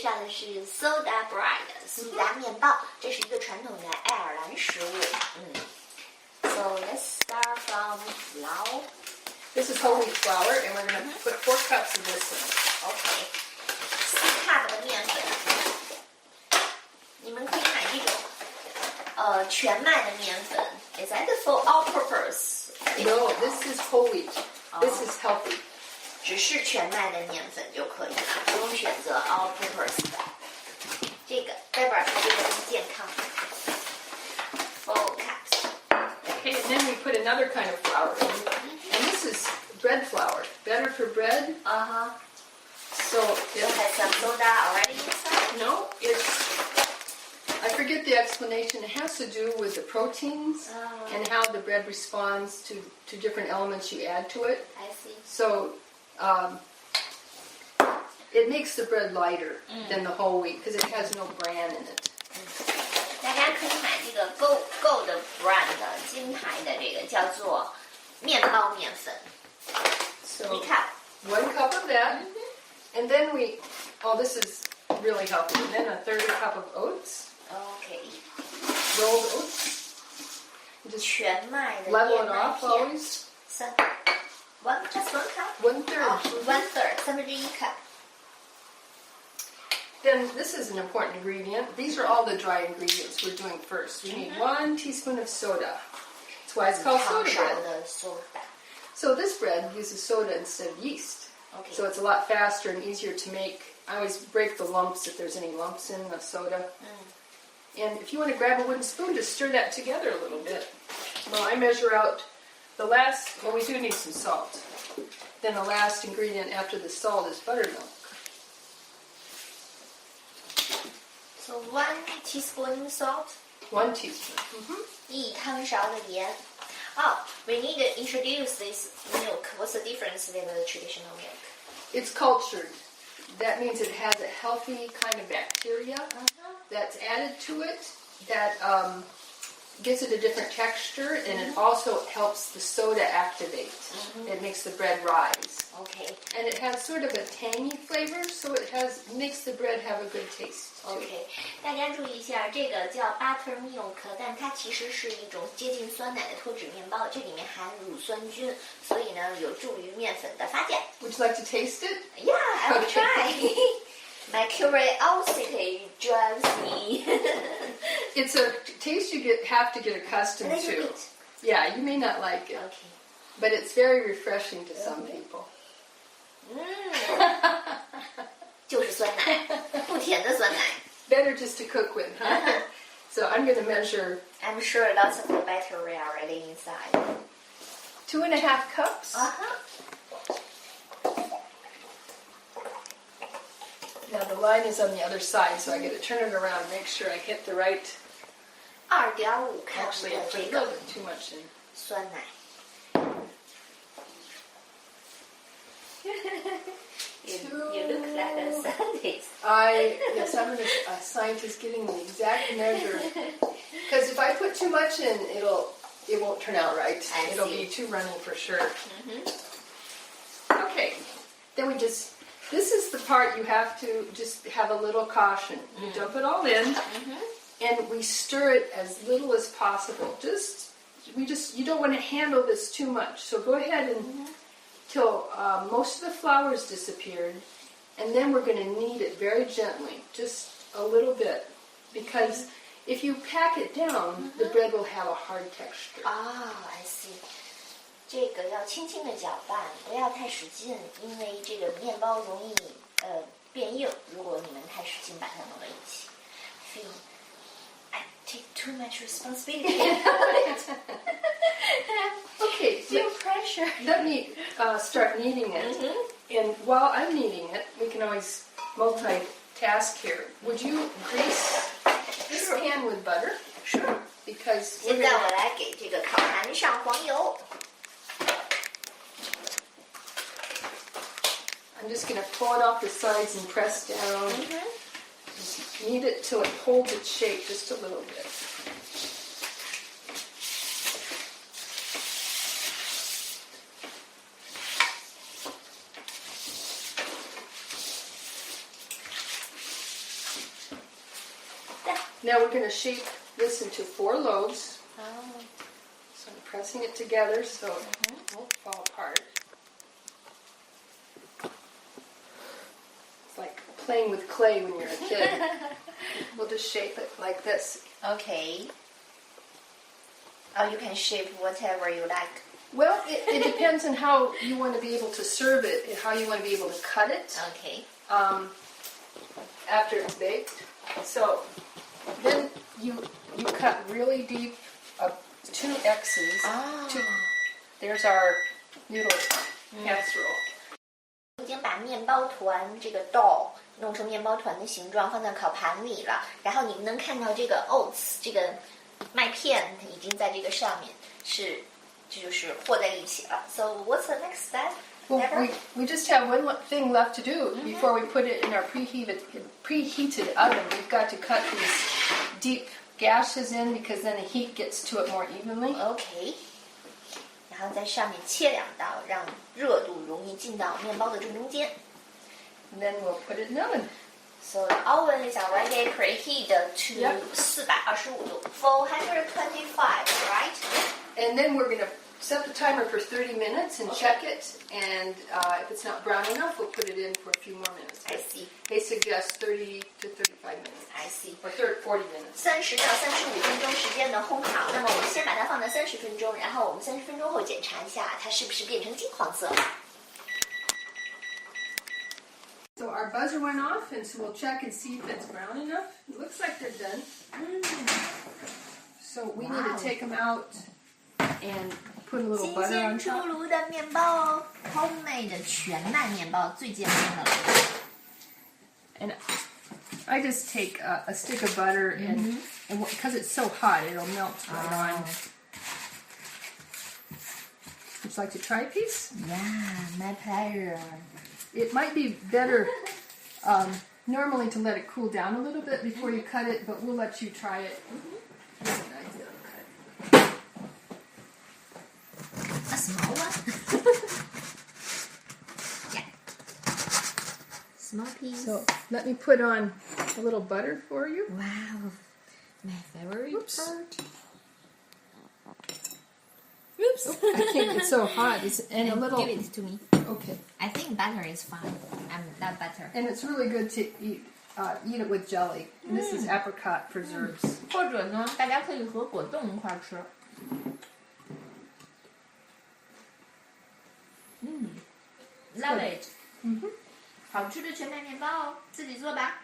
绍的是 soda bread 苏打面包，这是一个传统的爱尔兰食物。So let's start from flour. This is whole wheat flour, and we're going to put 4 cups of this in. OK， 4 cup 的面粉，你们可以买这种全麦的面粉。Is that for all purpose? No, this is whole wheat. This is healthy. 只是全麦的面粉就可以了，不用选择 all purpose 的。这个 Debra 说这个更健康。4 cups. Okay, and then we put another kind of flour in. And this is bread flour, better for bread. So it has some soda already inside? No, I forget the explanation. It has to do with the proteins and how the bread responds to different elements you add to it. I see. So it makes the bread lighter than the whole wheat because it has no bran in it. 大家可以买这个 Gold brand 的金牌的这个叫做面包面粉。So 1 cup. 1 cup of that. And then this is really healthy. And then a 1/3 cup of oats. OK. Rolled oats. Just 全麦的 level 燕 it 麦 off 片。always. Just 1 cup? 1/3. 1/3, 1/3 cup. Then this is an important ingredient. These are all the dry ingredients we're doing first. We need 1 teaspoon of soda. That's why it's called soda bread. So this bread uses soda instead of yeast. Okay. So it's a lot faster and easier to make. I always break the lumps if there's any lumps in the soda. And if you want to grab a wooden spoon, just stir that together a little bit. Well, I measure out we do need some salt. Then the last ingredient after the salt is buttermilk. So 1 teaspoon salt? 1 teaspoon. 1汤勺的盐。We need to introduce this milk. What's the difference with the traditional milk? It's cultured. That means it has a healthy kind of bacteria that's added to it that gives it a different texture, and it also helps the soda activate. It makes the bread rise. OK. And it has sort of a tangy flavor, so it makes the bread have a good taste. OK. 大家注意一下，这个叫 buttermilk， 但它其实是一种接近酸奶的脱脂面包，这里面含乳酸菌，所以呢有助于面粉的发酵。Would you like to taste it? Yeah, I will try. My curiosity drives me. It's a taste you have to get accustomed A little to. bit. Yeah, you may not like it, OK. but it's very refreshing to some people. 就是酸奶，不甜的酸奶。Better just to cook with, huh? So I'm going to measure. I'm sure lots of the bacteria already inside. 2.5 cups. Now the line is on the other side, so I got to turn it around and make sure I hit the right. 2.5 克 Actually, 的 I put 这 a 个 little bit too much in. 酸奶。You look like a scientist. Yes, I'm a scientist getting the exact measure. Because if I put too much in, it won't turn out right. It'll be too runny for sure. Okay, then this is the part you have to just have a little caution. You dump it all in, and we stir it as little as possible. You don't want to handle this too much. So go ahead and till most of the flour is disappeared, and then we're going to knead it very gently, just a little bit, because if you pack it down, the bread will have a hard texture. I see. 这个要轻轻的搅拌，不要太使劲，因为这个面包容易变硬。如果你们太使劲把它弄到一起 I take too much responsibility. Okay, feel pressure. Let me start kneading it. And while I'm kneading it, we can always multitask here. Would you grease this pan with butter? Sure. Because 现在我来给这个烤盘上黄油。I'm just going to pull it off the sides and press down. Just knead it till it holds its shape just a little bit. Now we're going to shape this into 4 loaves. Oh. So I'm pressing it together so it won't fall apart. It's like playing with clay when you're a kid. We'll just shape it like this. Okay. Oh, you can shape whatever you like. Well, it depends on how you want to be able to serve it and how you want to be able to cut it. Okay. After it's baked. So then you cut really deep, 2 X's. There's our noodle casserole. 已经把面包团这个 dough 弄成面包团的形状，放在烤盘里了。然后你们能看到这个 oats 这个麦片已经在这个上面这就是和在一起了。So what's the next step? Well, we just have one thing left to do before we put it in our preheated oven. We've got to cut these deep gashes in because then the heat gets to it more evenly. Okay. 然后在上面切2刀，让热度容易进到面包的正中间。And then we'll put it in the oven. So the oven is already preheated to 425度 425, right? And then we're going to set the timer for 30 minutes and check it. And if it's not brown enough, we'll put it in for a few more minutes. I see. They suggest 30 to 35 minutes. I see. Or 40 minutes. 30到35分钟时间的烘烤，那么我们先把它放到30分钟，然后我们30分钟后检查一下它是不是变成金黄色了。So our buzzer went off, and so we'll check and see if it's brown enough. It looks like they're done. So we need to take them out and put a little 新 butter 鲜 on 出 top. 炉的面包哦 ，homemade 的全麦面包最健康的了。And I just take a stick of butter, and because it's so hot, it'll melt right on. Would you like to try a piece? Yeah, my pleasure. It might be better normally to let it cool down a little bit before you cut it, but we'll let you try it. Here's a knife that'll cut. A small one? Yeah. Small piece. So let me put on a little butter for you. Wow, my favorite part. Oops. I think it's so hot. And a little. Give it to me. Okay. I think butter is fine. I'm not butter. And it's really good to eat it with jelly. And this is apricot preserves. 或者呢，大家可以和果冻一块吃。Love it. 好吃的全麦面包哦，自己做吧。